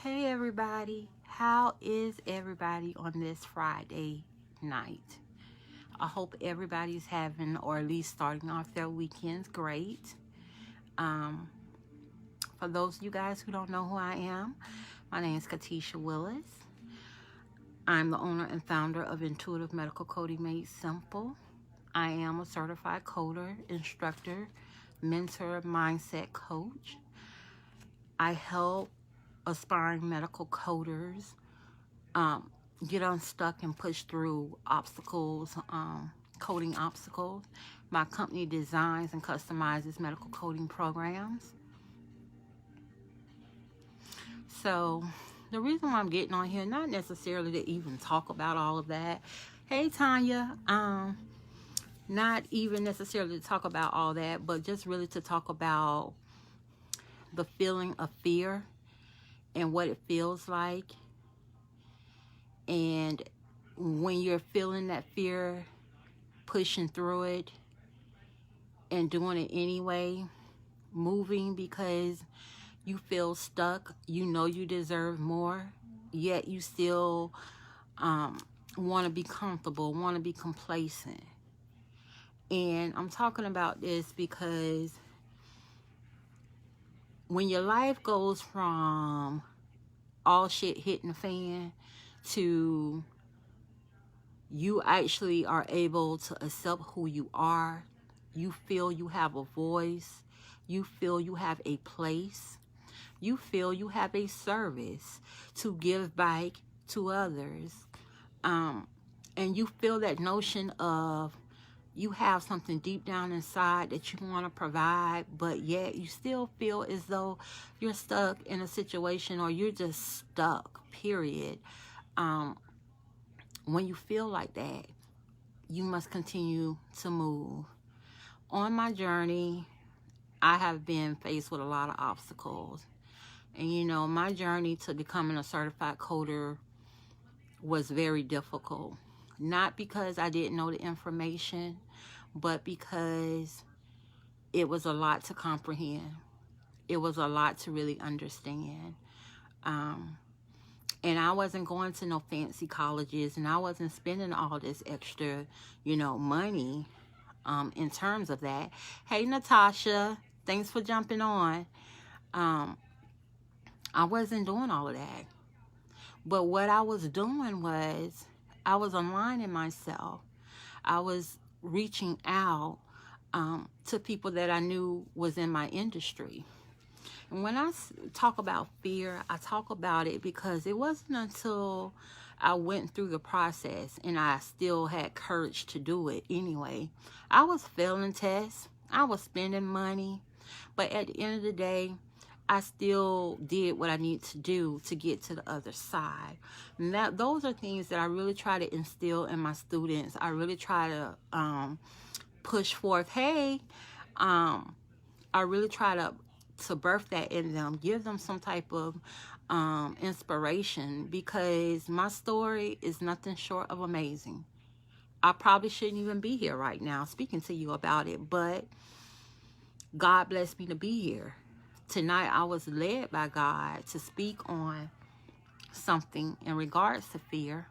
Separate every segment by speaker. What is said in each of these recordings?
Speaker 1: Hey everybody, how is everybody on this Friday night? I hope everybody's having, or at least starting off their weekends great. Um, for those of you guys who don't know who I am, my name is Katisha Willis. I'm the owner and founder of Intuitive Medical Coding Made Simple. I am a certified coder, instructor, mentor, mindset coach. I help aspiring medical coders get unstuck and push through obstacles, coding obstacles. My company designs and customizes medical coding programs. So the reason why I'm getting on here, not necessarily to even talk about all of that. Hey Tanya, not even necessarily to talk about all that, but just really to talk about the feeling of fear and what it feels like. And when you're feeling that fear, pushing through it and doing it anyway, moving because you feel stuck, you know you deserve more, yet you still want to be comfortable, want to be complacent. And I'm talking about this because when your life goes from all shit hitting the fan to you actually are able to accept who you are, you feel you have a voice, you feel you have a place, you feel you have a service to give back to others, and you feel that notion of you have something deep down inside that you want to provide, but yet you still feel as though you're stuck in a situation, or you're just stuck, period. When you feel like that, you must continue to move. On my journey, I have been faced with a lot of obstacles. And my journey to becoming a certified coder was very difficult. Not because I didn't know the information, but because it was a lot to comprehend. It was a lot to really understand. And I wasn't going to no fancy colleges, and I wasn't spending all this extra, money in terms of that. Hey, Natasha, thanks for jumping on. I wasn't doing all of that. But what I was doing was I was aligning myself. I was reaching out to people that I knew was in my industry. And when I talk about fear, I talk about it because it wasn't until I went through the process and I still had courage to do it anyway. I was failing tests. I was spending money. But at the end of the day, I still did what I need to do to get to the other side. And those are things that I really try to instill in my students. I really try to push forth. Hey, I really try to birth that in them, give them some type of inspiration, because my story is nothing short of amazing. I probably shouldn't even be here right now speaking to you about it, but God blessed me to be here. Tonight I was led by God to speak on something in regards to fear,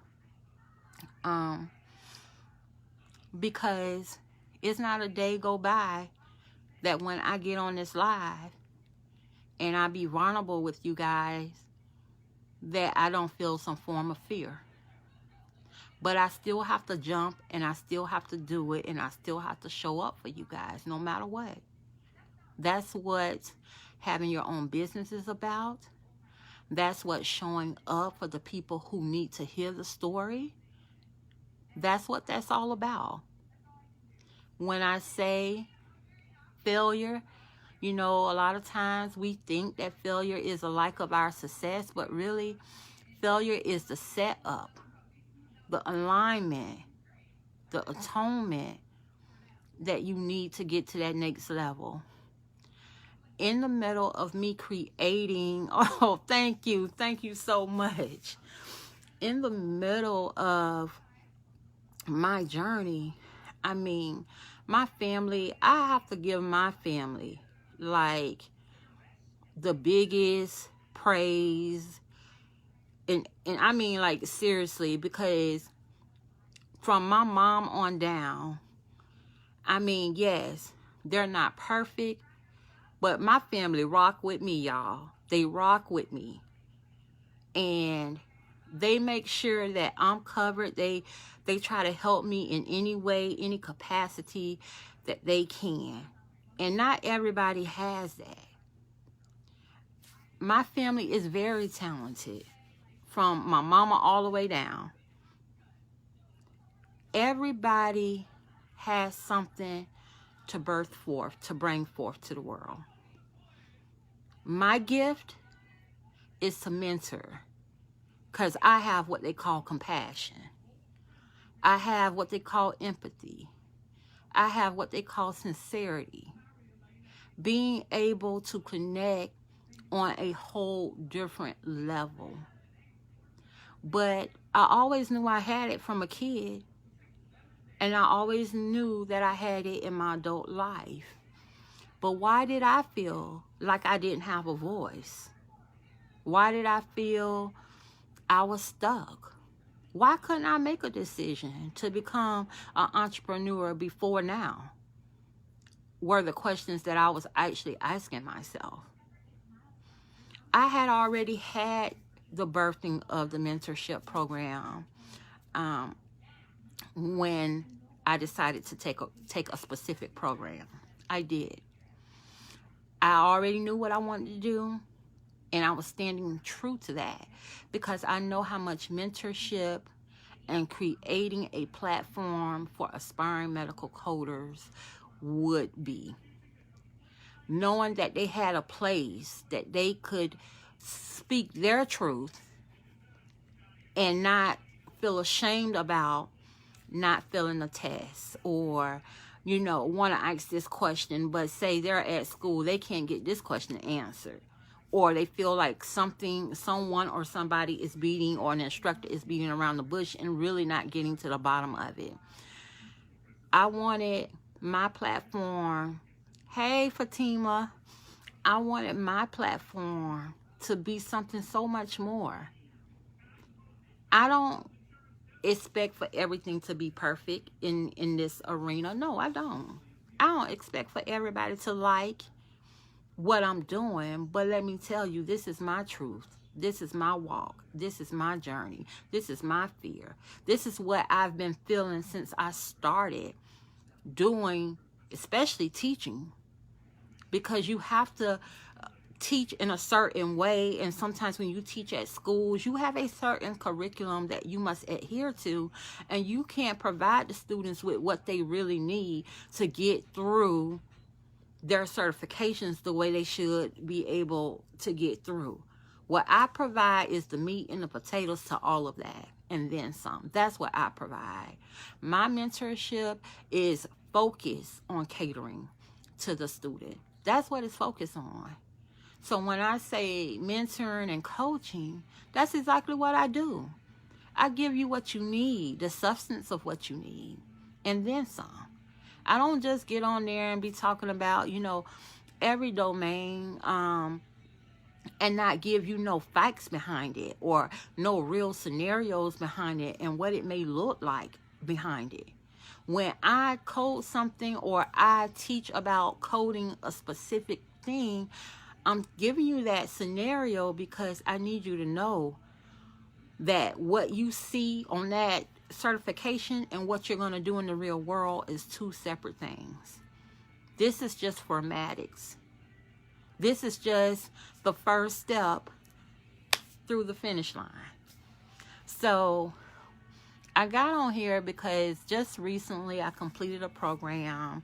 Speaker 1: because it's not a day go by that when I get on this live and I be vulnerable with you guys, that I don't feel some form of fear. But I still have to jump, and I still have to do it, and I still have to show up for you guys no matter what. That's what having your own business is about. That's what showing up for the people who need to hear the story. That's what that's all about. When I say failure, a lot of times we think that failure is a like of our success, but really, failure is the setup, the alignment, the atonement that you need to get to that next level. In the middle of me creating, oh, thank you so much. In the middle of my journey, my family, I have to give my family like the biggest praise, And I mean, like, seriously, because from my mom on down, I mean, yes, they're not perfect, but my family rock with me, y'all. They rock with me. And they make sure that I'm covered. They try to help me in any way, any capacity that they can. And not everybody has that. My family is very talented, from my mama all the way down. Everybody has something to birth forth, to bring forth to the world. My gift is to mentor, because I have what they call compassion. I have what they call empathy. I have what they call sincerity. Being able to connect on a whole different level. But I always knew I had it from a kid. And I always knew that I had it in my adult life. But why did I feel like I didn't have a voice? Why did I feel I was stuck? Why couldn't I make a decision to become an entrepreneur before now? Were the questions that I was actually asking myself. I had already had the birthing of the mentorship program when I decided to take a specific program. I did. I already knew what I wanted to do, and I was standing true to that, because I know how much mentorship and creating a platform for aspiring medical coders would be. Knowing that they had a place that they could speak their truth and not feel ashamed about not filling a test, or, you know, want to ask this question, but say they're at school, they can't get this question answered, or they feel like someone or somebody is beating, or an instructor is beating around the bush and really not getting to the bottom of it. I wanted my platform, hey Fatima, I wanted my platform to be something so much more. I don't expect for everything to be perfect in this arena. No, I don't. I don't expect for everybody to like what I'm doing, but let me tell you, this is my truth. This is my walk. This is my journey. This is my fear. This is what I've been feeling since I started doing, especially teaching, because you have to teach in a certain way, and sometimes when you teach at schools, you have a certain curriculum that you must adhere to, and you can't provide the students with what they really need to get through their certifications the way they should be able to get through. What I provide is the meat and the potatoes to all of that, and then some. That's what I provide. My mentorship is focused on catering to the student. That's what it's focused on. So when I say mentoring and coaching, that's exactly what I do. I give you what you need, the substance of what you need, and then some. I don't just get on there and be talking about, you know, every domain, and not give you no facts behind it, or no real scenarios behind it, and what it may look like behind it. When I code something, or I teach about coding a specific thing, I'm giving you that scenario because I need you to know that what you see on that certification and what you're going to do in the real world is two separate things. This is just formatics. This is just the first step through the finish line. So I got on here because just recently I completed a program,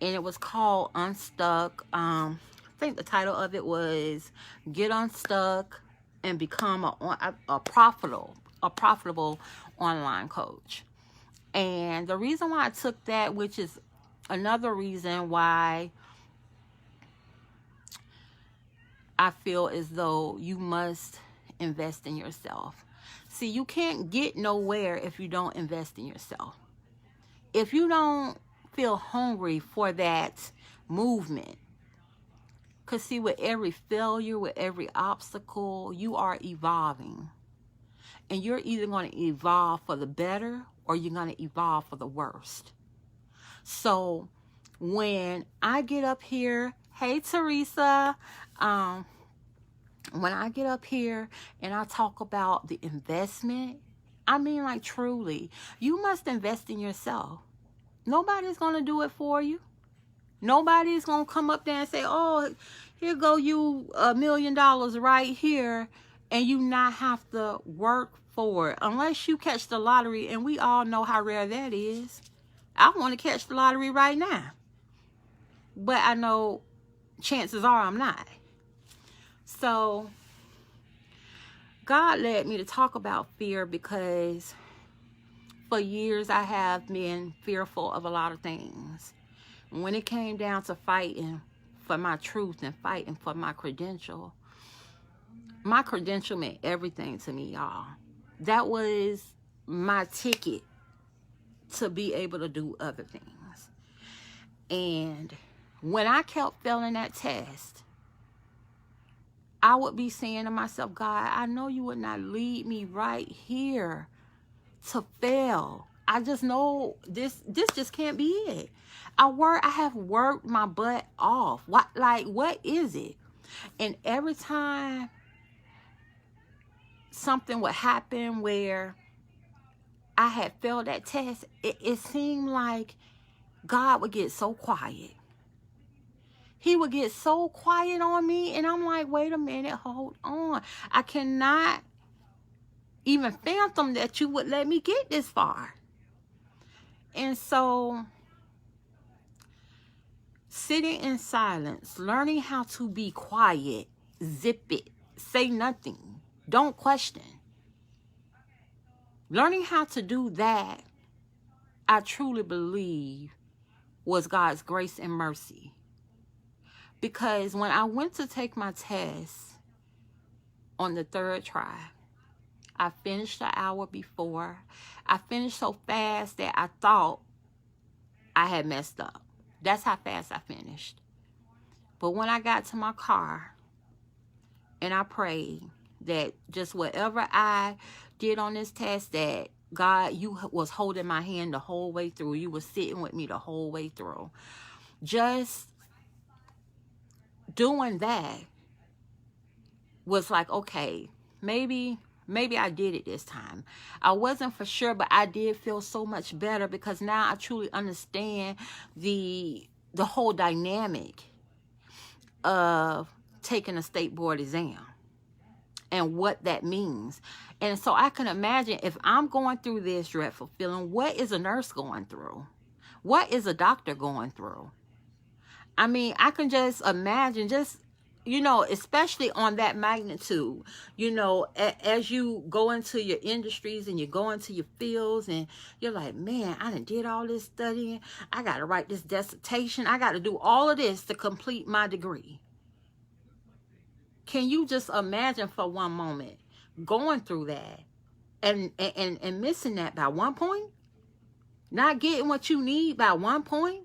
Speaker 1: and it was called Unstuck. I think the title of it was Get Unstuck and Become a profitable online coach. And the reason why I took that, which is another reason why I feel as though you must invest in yourself. See, you can't get nowhere if you don't invest in yourself. If you don't feel hungry for that movement, because see, with every failure, with every obstacle, you are evolving. And you're either going to evolve for the better or you're going to evolve for the worst. So when I get up here, hey Teresa, when I get up here and I talk about the investment, I mean, like, truly, you must invest in yourself. Nobody's going to do it for you. Nobody's going to come up there and say, oh, here go you $1 million right here, and you not have to work for it. Unless you catch the lottery, and we all know how rare that is. I want to catch the lottery right now. But I know chances are I'm not. So God led me to talk about fear because for years I have been fearful of a lot of things. When it came down to fighting for my truth and fighting for my credential meant everything to me, y'all. That was my ticket to be able to do other things. And when I kept failing that test, I would be saying to myself, God, I know you would not lead me right here to fail. I just know this just can't be it. I have worked my butt off. What is it? And every time something would happen where I had failed that test, it seemed like God would get so quiet. He would get so quiet on me, and I'm like, wait a minute, hold on. I cannot even fathom that you would let me get this far. And so, sitting in silence, learning how to be quiet, zip it, say nothing, don't question. Learning how to do that, I truly believe, was God's grace and mercy. Because when I went to take my test on the third try, I finished an hour before. I finished so fast that I thought I had messed up. That's how fast I finished. But when I got to my car and I prayed that just whatever I did on this test, that God, you was holding my hand the whole way through. You were sitting with me the whole way through. Just doing that was like, okay, maybe I did it this time. I wasn't for sure, but I did feel so much better because now I truly understand the whole dynamic of taking a state board exam and what that means. And so I can imagine if I'm going through this dreadful feeling, what is a nurse going through? What is a doctor going through? I mean, I can just imagine, just, you know, especially on that magnitude, you know, as you go into your industries and you go into your fields and you're like, man, I done did all this studying. I got to write this dissertation. I got to do all of this to complete my degree. Can you just imagine for one moment going through that and missing that by one point? Not getting what you need by one point?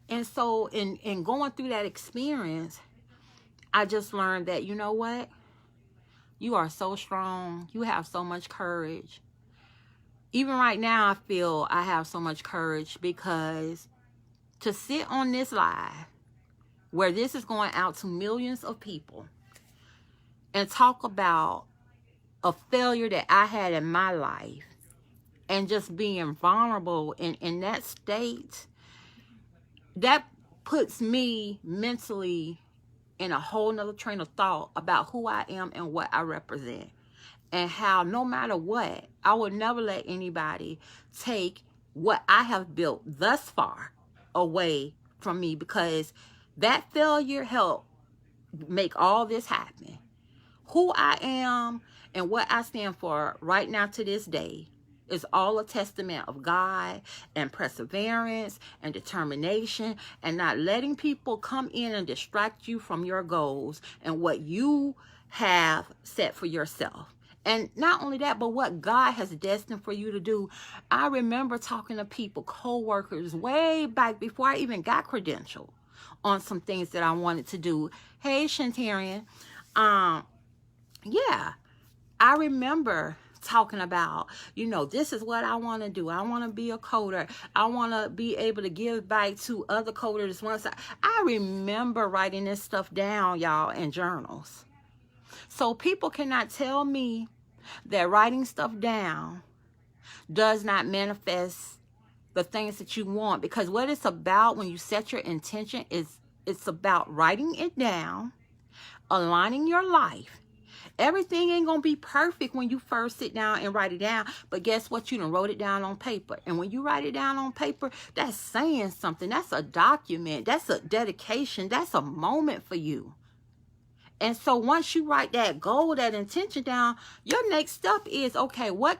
Speaker 1: And so in going through that experience, I just learned that, you know what? You are so strong. You have so much courage. Even right now, I feel I have so much courage because to sit on this live where this is going out to millions of people and talk about a failure that I had in my life and just being vulnerable in that state, that puts me mentally in a whole nother train of thought about who I am and what I represent. And how no matter what, I will never let anybody take what I have built thus far away from me, because that failure helped make all this happen. Who I am and what I stand for right now to this day is all a testament of God and perseverance and determination and not letting people come in and distract you from your goals and what you have set for yourself. And not only that, but what God has destined for you to do. I remember talking to people, co-workers, way back before I even got credentialed on some things that I wanted to do. Hey, Shantarian. Yeah, I remember talking about, you know, this is what I want to do. I want to be a coder. I want to be able to give back to other coders. I remember writing this stuff down, y'all, in journals. So people cannot tell me that writing stuff down does not manifest the things that you want, because what it's about when you set your intention is it's about writing it down, aligning your life. Everything ain't gonna be perfect when you first sit down and write it down, but guess what? You done wrote it down on paper. And when you write it down on paper, that's saying something. That's a document. That's a dedication. That's a moment for you. And so once you write that goal, that intention down, your next step is, okay, what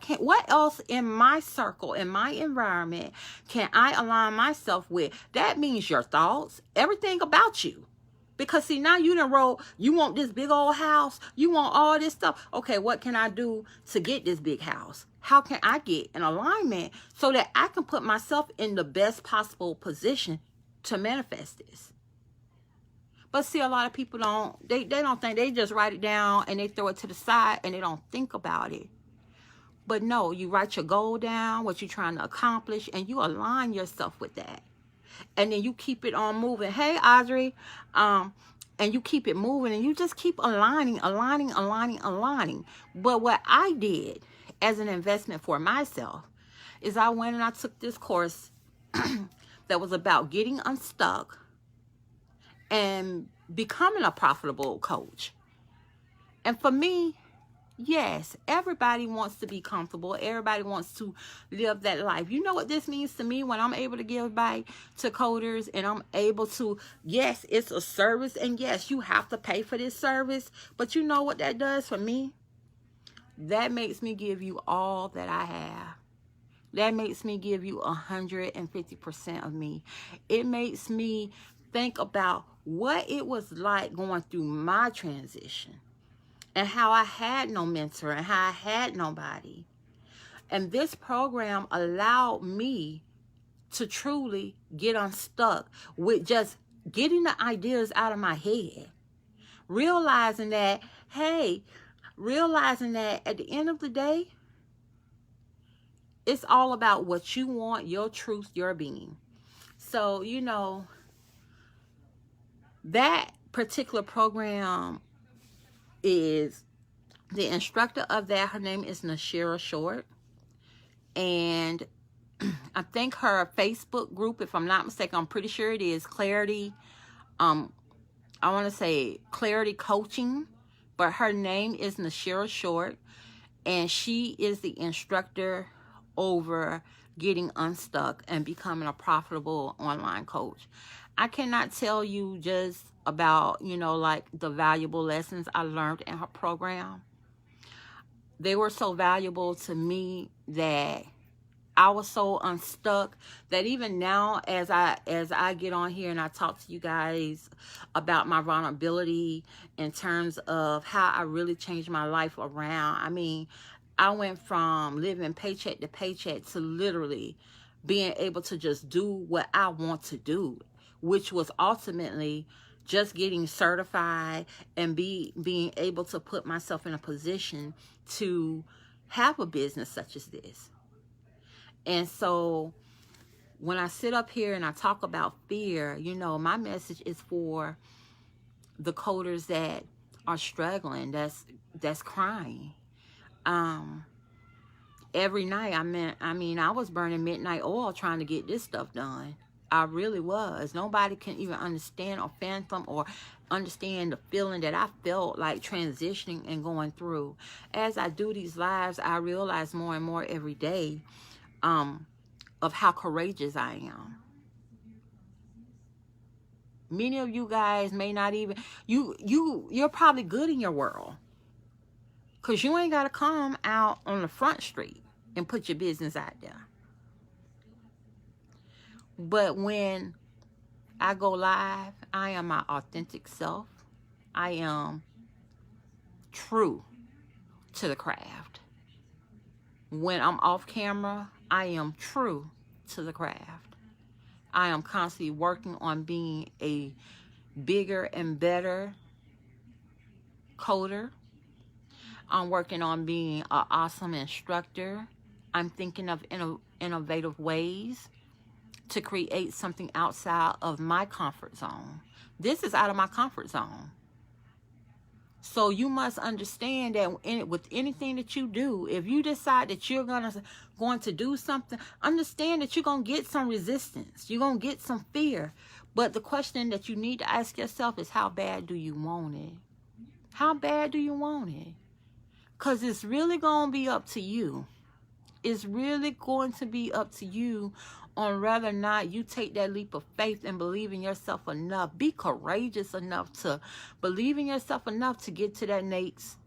Speaker 1: else in my circle, in my environment, can I align myself with? That means your thoughts, everything about you. Because see, now you done wrote, you want this big old house, you want all this stuff. Okay, what can I do to get this big house? How can I get in alignment so that I can put myself in the best possible position to manifest this? But see, a lot of people don't, they don't think, they just write it down and they throw it to the side and they don't think about it. But no, you write your goal down, what you're trying to accomplish, and you align yourself with that. And then you keep it on moving. Hey, Audrey. And you keep it moving and you just keep aligning. But what I did as an investment for myself is I went and I took this course that was about getting unstuck and becoming a profitable coach. And for me, yes, everybody wants to be comfortable. Everybody wants to live that life. You know what this means to me when I'm able to give back to coders and I'm able to, yes, it's a service. And yes, you have to pay for this service. But you know what that does for me? That makes me give you all that I have. That makes me give you 150% of me. It makes me think about what it was like going through my transition and how I had no mentor and how I had nobody. And this program allowed me to truly get unstuck with just getting the ideas out of my head. Realizing that, hey, realizing that at the end of the day, it's all about what you want, your truth, your being. So, you know, that particular program is, the instructor of that, her name is Nashira Short. And I think her Facebook group, if I'm not mistaken, I'm pretty sure it is Clarity. I want to say Clarity Coaching, but her name is Nashira Short. And she is the instructor over getting unstuck and becoming a profitable online coach. I cannot tell you just about, you know, like the valuable lessons I learned in her program. They were so valuable to me that I was so unstuck that even now as I get on here and I talk to you guys about my vulnerability in terms of how I really changed my life around. I mean, I went from living paycheck to paycheck to literally being able to just do what I want to do, which was ultimately just getting certified and being able to put myself in a position to have a business such as this. And so when I sit up here and I talk about fear, you know, my message is for the coders that are struggling, that's crying. Every night, I was burning midnight oil trying to get this stuff done. I really was. Nobody can even understand or fathom or understand the feeling that I felt like transitioning and going through. As I do these lives, I realize more and more every day of how courageous I am. Many of you guys may not even, you're probably good in your world, because you ain't got to come out on the front street and put your business out there. But when I go live, I am my authentic self. I am true to the craft. When I'm off camera, I am true to the craft. I am constantly working on being a bigger and better coder. I'm working on being an awesome instructor. I'm thinking of innovative ways to create something outside of my comfort zone. This is out of my comfort zone. So you must understand that with anything that you do, if you decide that you're going to do something, understand that you're going to get some resistance. You're going to get some fear. But the question that you need to ask yourself is, how bad do you want it? How bad do you want it? Because it's really going to be up to you. It's really going to be up to you on whether or not you take that leap of faith and believe in yourself enough. Be courageous enough to believe in yourself enough to get to that next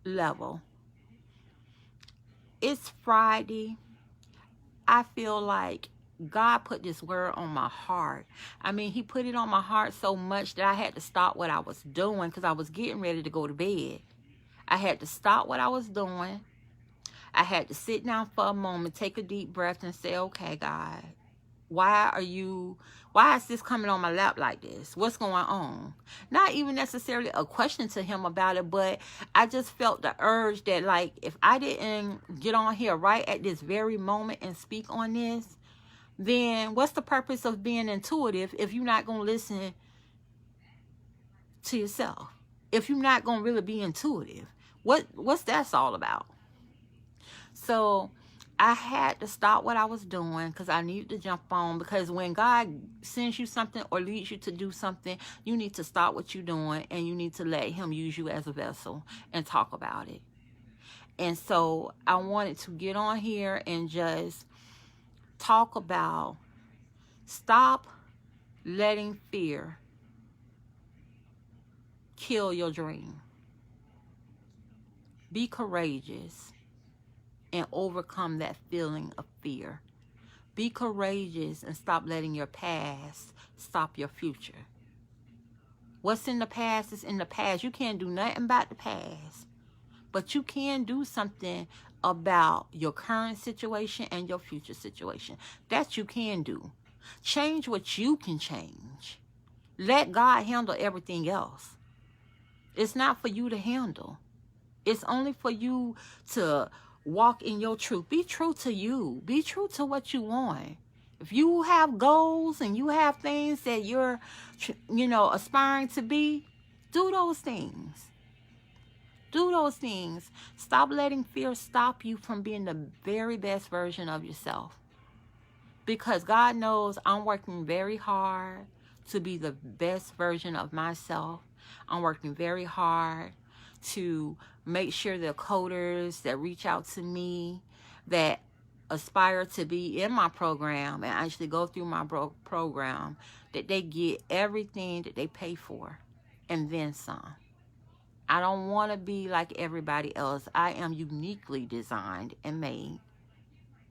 Speaker 1: level. It's Friday. I feel like God put this word on my heart. I mean, he put it on my heart so much that I had to stop what I was doing because I was getting ready to go to bed. I had to stop what I was doing. I had to sit down for a moment, take a deep breath and say, okay, God, why is this coming on my lap like this? What's going on? Not even necessarily a question to him about it, but I just felt the urge that, like, if I didn't get on here right at this very moment and speak on this, then what's the purpose of being intuitive if you're not going to listen to yourself? If you're not going to really be intuitive, what's that all about? So I had to stop what I was doing because I needed to jump on, because when God sends you something or leads you to do something, you need to stop what you're doing and you need to let him use you as a vessel and talk about it. And so I wanted to get on here and just talk about, stop letting fear kill your dream. Be courageous and overcome that feeling of fear. Be courageous and stop letting your past stop your future. What's in the past is in the past. You can't do nothing about the past, but you can do something about your current situation and your future situation. That you can do. Change what you can change. Let God handle everything else. It's not for you to handle. It's only for you to walk in your truth. Be true to you. Be true to what you want. If you have goals and you have things that you're, aspiring to be, do those things. Do those things. Stop letting fear stop you from being the very best version of yourself. Because God knows I'm working very hard to be the best version of myself. I'm working very hard to make sure the coders that reach out to me, that aspire to be in my program and actually go through my program, that they get everything that they pay for and then some. I don't want to be like everybody else. I am uniquely designed and made.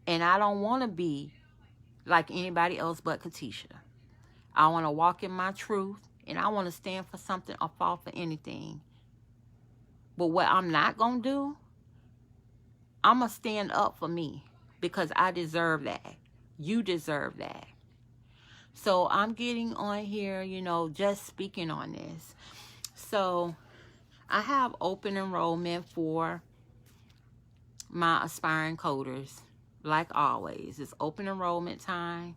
Speaker 1: And I don't want to be like anybody else but Katisha. I want to walk in my truth, and I want to stand for something or fall for anything. But what I'm not going to do, I'm going to stand up for me, because I deserve that. You deserve that. So I'm getting on here, just speaking on this. So I have open enrollment for my aspiring coders. Like always, it's open enrollment time.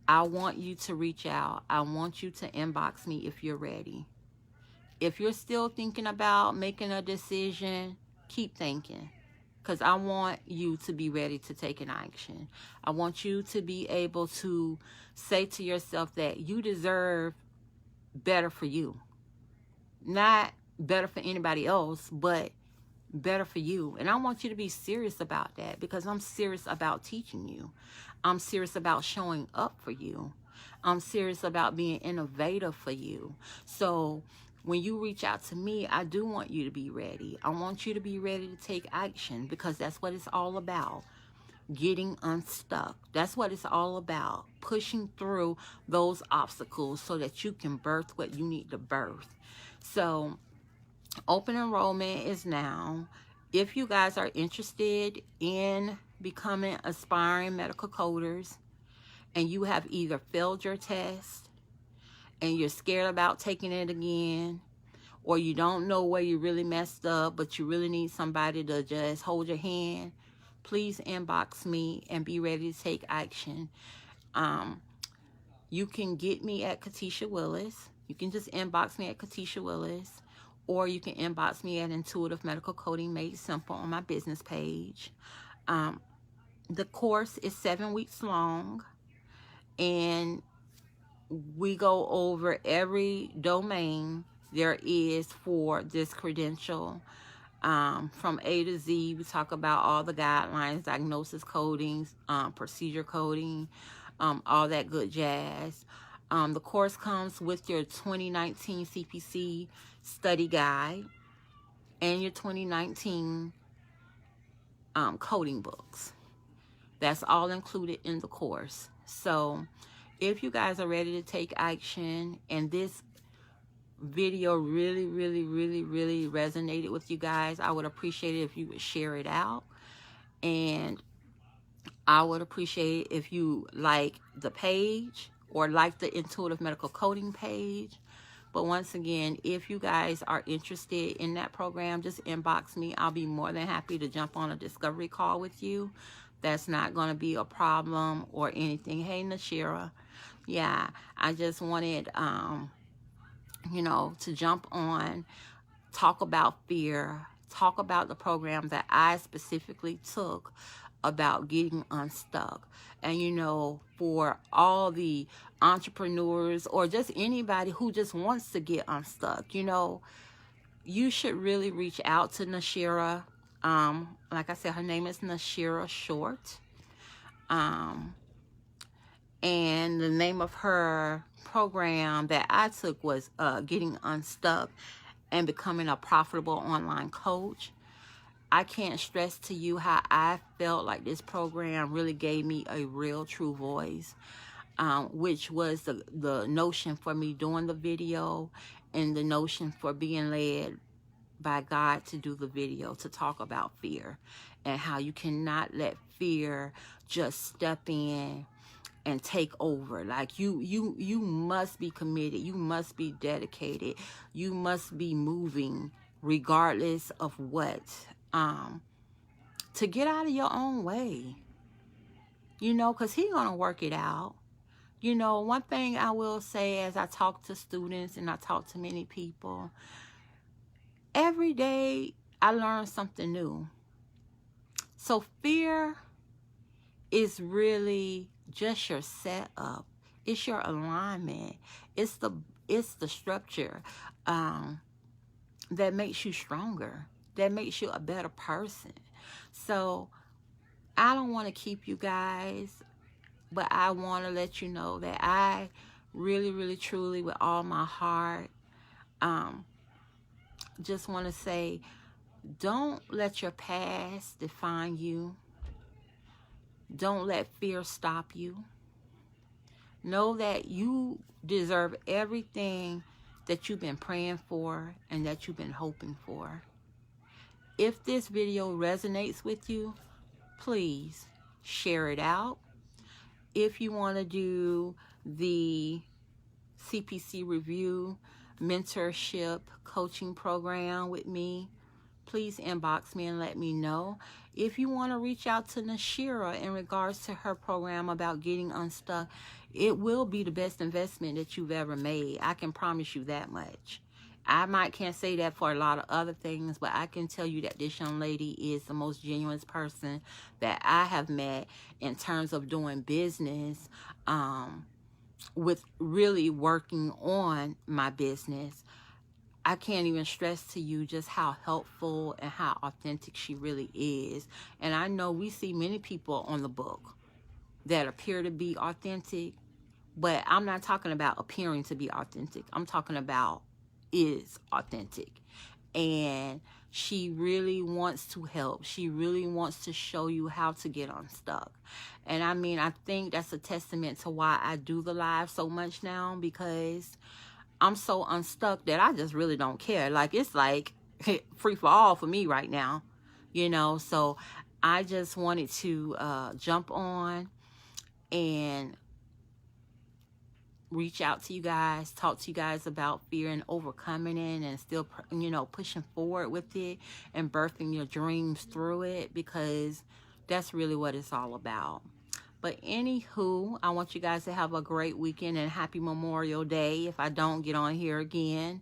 Speaker 1: I want you to reach out. I want you to inbox me if you're ready. If you're still thinking about making a decision, keep thinking. Because I want you to be ready to take an action. I want you to be able to say to yourself that you deserve better for you. Not better for anybody else, but better for you. And I want you to be serious about that, because I'm serious about teaching you. I'm serious about showing up for you. I'm serious about being innovative for you. So when you reach out to me, I do want you to be ready. I want you to be ready to take action, because that's what it's all about. Getting unstuck. That's what it's all about. Pushing through those obstacles so that you can birth what you need to birth. So open enrollment is now. If you guys are interested in becoming aspiring medical coders, and you have either failed your test and you're scared about taking it again, or you don't know where you really messed up, but you really need somebody to just hold your hand, please inbox me and be ready to take action. You can get me at Katisha Willis. You can just inbox me at Katisha Willis, or you can inbox me at Intuitive Medical Coding Made Simple on my business page. The course is 7 weeks long, and we go over every domain there is for this credential. From A to Z, we talk about all the guidelines, diagnosis coding, procedure coding, all that good jazz. The course comes with your 2019 CPC study guide and your 2019 coding books. That's all included in the course. So if you guys are ready to take action and this video really resonated with you guys, I would appreciate it if you would share it out, and I would appreciate it if you like the page or like the Intuitive Medical Coding page. But once again, if you guys are interested in that program, just inbox me. I'll be more than happy to jump on a discovery call with you. That's not going to be a problem or anything. Hey, Nashira. Yeah, I just wanted you know, to jump on, talk about fear, talk about the program that I specifically took about getting unstuck. And, you know, for all the entrepreneurs or just anybody who just wants to get unstuck, you know, you should really reach out to Nashira. Like I said, her name is Nashira Short. And the name of her program that I took was Getting Unstuck and Becoming a Profitable Online Coach. I can't stress to you how I felt like this program really gave me a real true voice, which was the notion for me doing the video and the notion for being led by God to do the video, to talk about fear and how you cannot let fear just step in and take over. Like you must be committed, you must be dedicated, you must be moving regardless of what, to get out of your own way, you know, because He's gonna work it out. You know, one thing I will say, as I talk to students and I talk to many people, every day I learn something new. So fear is really just your setup. It's your alignment. It's the structure that makes you stronger, that makes you a better person. So I don't want to keep you guys, but I want to let you know that I really truly, with all my heart, just want to say, don't let your past define you. Don't let fear stop you. Know that you deserve everything that you've been praying for and that you've been hoping for. If this video resonates with you, please share it out. If you want to do the CPC Review mentorship coaching program with me, please inbox me and let me know. If you want to reach out to Nashira in regards to her program about getting unstuck, it will be the best investment that you've ever made. I can promise you that much. I can't say that for a lot of other things, but I can tell you that this young lady is the most genuine person that I have met in terms of doing business, with really working on my business. I can't even stress to you just how helpful and how authentic she really is. And I know we see many people on the book that appear to be authentic, but I'm not talking about appearing to be authentic. I'm talking about is authentic. And she really wants to help. She really wants to show you how to get unstuck. And I mean, I think that's a testament to why I do the live so much now, because I'm so unstuck that I just really don't care. Like, it's like free for all for me right now, you know. So I just wanted to jump on and reach out to you guys, talk to you guys about fear and overcoming it, and still, you know, pushing forward with it and birthing your dreams through it, because that's really what it's all about. But anywho, I want you guys to have a great weekend and happy Memorial Day if I don't get on here again.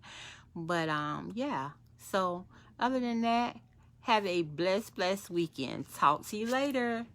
Speaker 1: But yeah, so other than that, have a blessed weekend. Talk to you later.